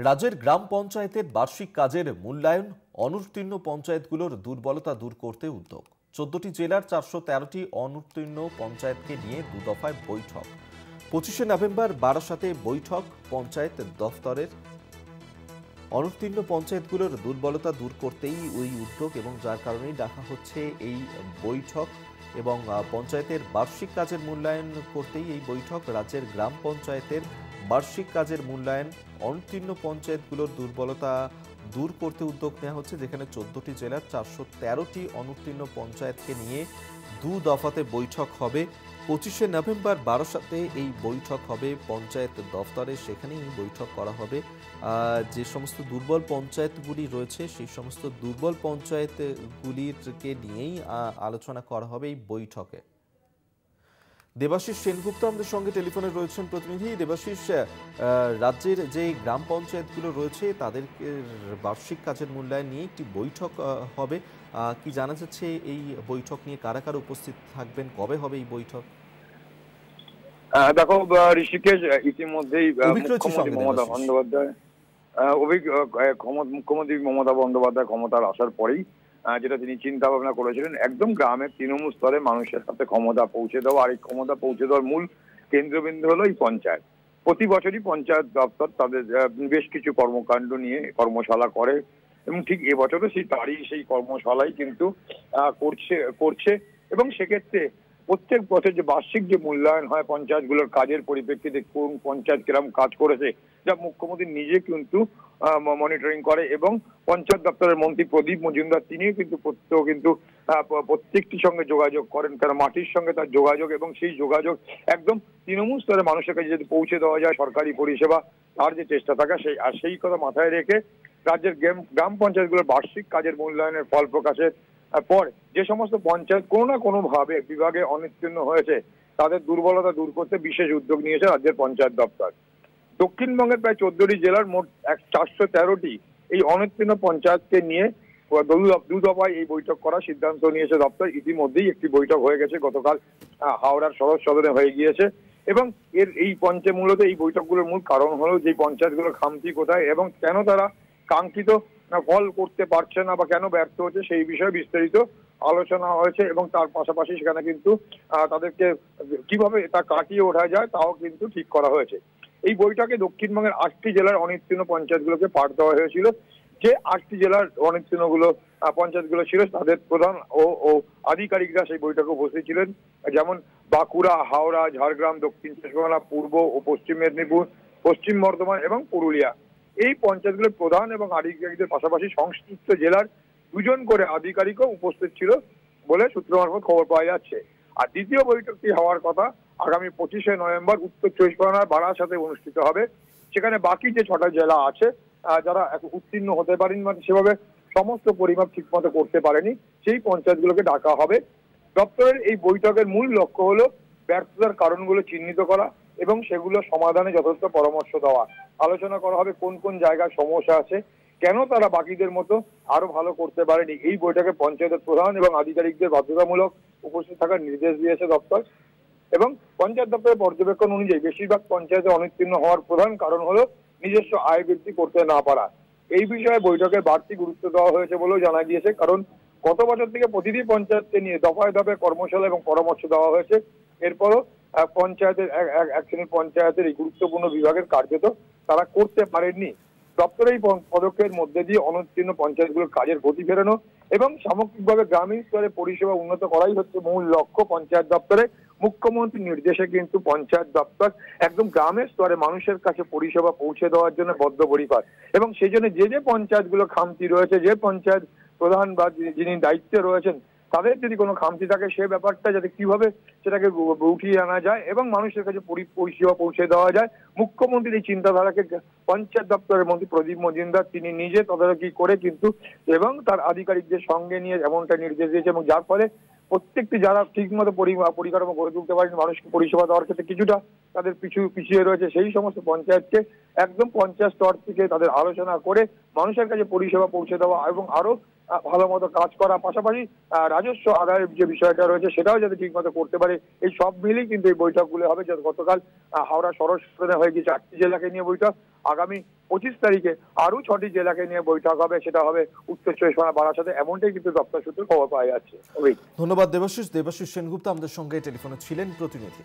রাজ্যের গ্রাম পঞ্চায়েতের বার্ষিক কাজের মূল্যায়ন, অনুত্তীর্ণ পঞ্চায়েতগুলোর দুর্বলতা দূর করতে উদ্যোগ। 14টি জেলার 413টি অনুত্তীর্ণ পঞ্চায়েতকে নিয়ে দুদফায় বৈঠক। 25শে নভেম্বর বারাসাতে বৈঠক পঞ্চায়েত দফতরের। অনুত্তীর্ণ পঞ্চায়েতগুলোর দুর্বলতা দূর করতেই ওই উদ্যোগ এবং যার কারণেই ডাকা হচ্ছে এই বৈঠক এবং পঞ্চায়েতের বার্ষিক কাজের মূল্যায়ন করতেই এই বৈঠক। রাজ্যের গ্রাম পঞ্চায়েতের বার্ষিক কাজের মূল্যায়ন, অনুত্তীর্ণ পঞ্চায়েতগুলোর দুর্বলতা দূর করতে উদ্যোগ নেওয়া হচ্ছে, যেখানে 14টি জেলার 413টি অনুত্তীর্ণ পঞ্চায়েতকে নিয়ে দু দফাতে বৈঠক হবে। 25শে নভেম্বর বারাসাতে এই বৈঠক হবে পঞ্চায়েত দফতরে। সেখানেই বৈঠক করা হবে। যে সমস্ত দুর্বল পঞ্চায়েতগুলি রয়েছে সেই সমস্ত দুর্বল পঞ্চায়েতগুলিকে নিয়েই আলোচনা করা হবে এই বৈঠকে। দেবাশিস সেনগুপ্ত আমাদের সঙ্গে টেলিফোনে রয়েছেন প্রতিনিধি। দেবাশিস, রাজ্যের যে গ্রাম পঞ্চায়েতগুলো রয়েছে তাদের বার্ষিক কাজের মূল্যায়ন নিয়ে একটি বৈঠক হবে, কি জানা যাচ্ছে এই বৈঠক নিয়ে? কারা কারা উপস্থিত থাকবেন? কবে হবে এই বৈঠক? দেখো ঋষিকেশ, ইতিমধ্যেই মুখ্যমন্ত্রী মমতা বন্দ্যোপাধ্যায় মুখ্যমন্ত্রী মমতা বন্দ্যোপাধ্যায় ক্ষমতার আসার পরেই যেটা তিনি চিন্তা ভাবনা করেছিলেন, একদম গ্রামের তৃণমূল স্তরে মানুষের হাতে ক্ষমতা পৌঁছে দেওয়া। আর এই ক্ষমতা পৌঁছে দেওয়ার মূল কেন্দ্রবিন্দু হলো এই পঞ্চায়েত। প্রতি বছরই পঞ্চায়েত দপ্তর তাদের বেশ কিছু কর্মকাণ্ড নিয়ে কর্মশালা করে এবং ঠিক এবছরও সেই কর্মশালাই কিন্তু করছে এবং সেক্ষেত্রে প্রত্যেক বছর যে বার্ষিক যে মূল্যায়ন হয় পঞ্চায়েতগুলোর কাজের পরিপ্রেক্ষিতে, কোন পঞ্চায়েত কিরকম কাজ করেছে, যা মুখ্যমন্ত্রী নিজে কিন্তু মনিটরিং করে এবং পঞ্চায়েত দপ্তরের মন্ত্রী প্রদীপ মজুমদার তিনিও কিন্তু প্রত্যেকটির সঙ্গে যোগাযোগ করেন, কারণ মাটির সঙ্গে তার যোগাযোগ এবং সেই যোগাযোগ একদম তৃণমূল স্তরে মানুষের কাছে যদি পৌঁছে দেওয়া যায় সরকারি পরিষেবা, তার যে চেষ্টা থাকে সেই কথা মাথায় রেখে রাজ্যের গ্রাম পঞ্চায়েতগুলোর বার্ষিক কাজের মূল্যায়নের ফল প্রকাশের পর যে সমস্ত পঞ্চায়েত কোনো না কোনো ভাবে বিভাগে অনুত্তীর্ণ হয়েছে তাদের দুর্বলতা দূর করতে বিশেষ উদ্যোগ নিয়েছে রাজ্যের পঞ্চায়েত দপ্তর। দক্ষিণবঙ্গের প্রায় 14টি জেলার মোট 413টি এই অনুত্তীর্ণ পঞ্চায়েতকে নিয়ে দু দফায় এই বৈঠক করার সিদ্ধান্ত নিয়েছে দপ্তর। ইতিমধ্যেই একটি বৈঠক হয়ে গেছে, গতকাল হাওড়ার সদর সদনে হয়ে গিয়েছে এবং মূলত এই বৈঠকগুলোর মূল কারণ হলো যে পঞ্চায়েতগুলোর খামতি কোথায় এবং কেন তারা কাঙ্ক্ষিত ফল করতে পারছে না বা কেন ব্যর্থ হচ্ছে সেই বিষয়ে বিস্তারিত আলোচনা হয়েছে এবং তার পাশাপাশি সেখানে কিন্তু তাদেরকে কিভাবে তা কাটিয়ে ওঠা যায় তাও কিন্তু ঠিক করা হয়েছে। এই বৈঠকে দক্ষিণবঙ্গের 8টি জেলার অনুত্তীর্ণ পঞ্চায়েতগুলোকে পাঠ দেওয়া হয়েছিল। যে 8টি জেলার অনুত্তীর্ণ পঞ্চায়েতগুলো ছিল তাদের প্রধান ও আধিকারিকরা সেই বৈঠকে উপস্থিত ছিলেন, যেমন বাঁকুড়া, হাওড়া, ঝাড়গ্রাম, দক্ষিণ চব্বিশ পরগনা, পূর্ব ও পশ্চিম মেদিনীপুর, পশ্চিম বর্ধমান এবং পুরুলিয়া। এই পঞ্চায়েতগুলোর প্রধান এবং আধিকারিকদের পাশাপাশি সংশ্লিষ্ট জেলার 2 জন করে আধিকারিকও উপস্থিত ছিল বলে সূত্র মারফত খবর পাওয়া যাচ্ছে। আর দ্বিতীয় বৈঠকটি হওয়ার কথা আগামী 25শে নভেম্বর উত্তর চব্বিশ পরগনার বারাসাতে অনুষ্ঠিত হবে। সেখানে বাকি যে 6টা জেলা আছে যারা উত্তীর্ণ হতে পারেনি, মানে সেভাবে সমস্ত পরিমাপ ঠিকমতো করতে পারেনি, সেই পঞ্চায়েতগুলোকে ডাকা হবে। দপ্তরের এই বৈঠকের মূল লক্ষ্য হলো ব্যর্থতার কারণগুলো চিহ্নিত করা এবং সেগুলো সমাধানে যথেষ্ট পরামর্শ দেওয়া। আলোচনা করা হবে কোন কোন জায়গায় সমস্যা আছে, কেন তারা বাকিদের মতো আরো ভালো করতে পারেনি। এই বৈঠকে পঞ্চায়েতের প্রধান এবং আধিকারিকদের বাধ্যতামূলক উপস্থিত থাকার নির্দেশ দিয়েছে দপ্তর এবং পঞ্চায়েত দপ্তরের পর্যবেক্ষণ অনুযায়ী বেশিরভাগ পঞ্চায়েতে অনুত্তীর্ণ হওয়ার প্রধান কারণ হলো নিজস্ব আয় বৃদ্ধি করতে না পারা। এই বিষয়ে বৈঠকে বাড়তি গুরুত্ব দেওয়া হয়েছে বলেও জানা গিয়েছে, কারণ গত বছর থেকে প্রতিটি পঞ্চায়েতকে নিয়ে দফায় দফায় কর্মশালা এবং পরামর্শ দেওয়া হয়েছে। এরপরও পঞ্চায়েতের এক শ্রেণীর পঞ্চায়েতের এই গুরুত্বপূর্ণ বিভাগের কার্যত তারা করতে পারেননি। দপ্তরের এই পদক্ষেপের মধ্যে দিয়ে অনুত্তীর্ণ পঞ্চায়েতগুলোর কাজের গতি ফেরানো এবং সামগ্রিকভাবে গ্রামীণ স্তরে পরিষেবা উন্নত করাই হচ্ছে মূল লক্ষ্য পঞ্চায়েত দপ্তরে। মুখ্যমন্ত্রীর নির্দেশে কিন্তু পঞ্চায়েত দপ্তর একদম গ্রামের স্তরে মানুষের কাছে পরিষেবা পৌঁছে দেওয়ার জন্য বদ্ধপরিকর এবং সেই জন্য যে পঞ্চায়েতগুলো খামতি রয়েছে, যে পঞ্চায়েত প্রধান বা যিনি দায়িত্বে রয়েছেন তাদের যদি কোনো খামতি থাকে সে ব্যাপারটা যাতে কিভাবে সেটাকে উঠিয়ে আনা যায় এবং মানুষের কাছে পরিষেবা পৌঁছে দেওয়া যায়, মুখ্যমন্ত্রীর এই চিন্তাধারাকে পঞ্চায়েত দপ্তরের মন্ত্রী প্রদীপ মজুমদার তিনি নিজে তদারকি করে কিন্তু এবং তার আধিকারিকদের সঙ্গে নিয়ে এমনটা নির্দেশ দিয়েছে এবং যার ফলে প্রত্যেকটি যারা ঠিকমতো পরিকাঠামো গড়ে তুলতে পারেন, মানুষকে পরিষেবা দেওয়ার ক্ষেত্রে কিছুটা তাদের পিছিয়ে রয়েছে, সেই সমস্ত পঞ্চায়েতকে একদম পঞ্চায়েত স্তর থেকে তাদের আলোচনা করে মানুষের কাছে পরিষেবা পৌঁছে দেওয়া এবং আরো ভালো মতো কাজ করা, পাশাপাশি রাজস্ব আদায়ের যে বিষয়টা রয়েছে সেটাও যাতে ঠিক মতো করতে পারে, এই সব মিলেই কিন্তু এই বৈঠকগুলো হবে। গতকাল হাওড়া সদর সদনে হয়ে গিয়েছে 8টি জেলাকে নিয়ে বৈঠক, আগামী 25 তারিখে আরো 6টি জেলাকে নিয়ে বৈঠক হবে, সেটা হবে উত্তর চব্বিশ পরগনা, বারাসাতে, এমনটাই কিন্তু দপ্তর সূত্রে খবর পাওয়া যাচ্ছে। ধন্যবাদ দেবাশিস সেনগুপ্ত আমাদের সঙ্গে টেলিফোনে ছিলেন প্রতিনিধি।